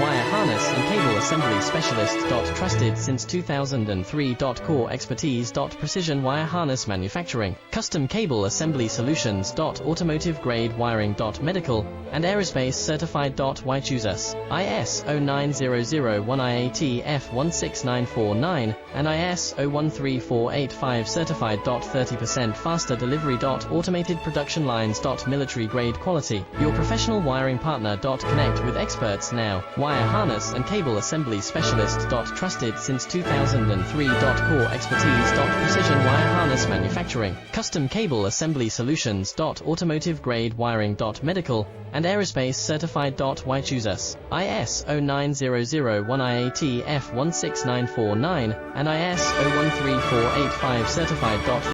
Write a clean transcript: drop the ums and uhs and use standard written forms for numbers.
Wire harness and cable assembly specialist. Trusted since 2003. Core expertise. Precision wire harness manufacturing. Custom cable assembly solutions. Automotive grade wiring. Medical and aerospace certified. Why choose us? ISO 9001 IATF 16949 and ISO 13485 certified. 30% faster delivery. Automated production lines. Military grade quality. Your professional wiring partner. Connect with experts now. Wire harness and cable assembly specialist. Trusted since 2003. Core expertise. Precision wire harness manufacturing. Custom cable assembly solutions. Automotive grade wiring. Medical and aerospace certified. Why choose us? ISO 9001 IATF 16949 and ISO 13485 certified.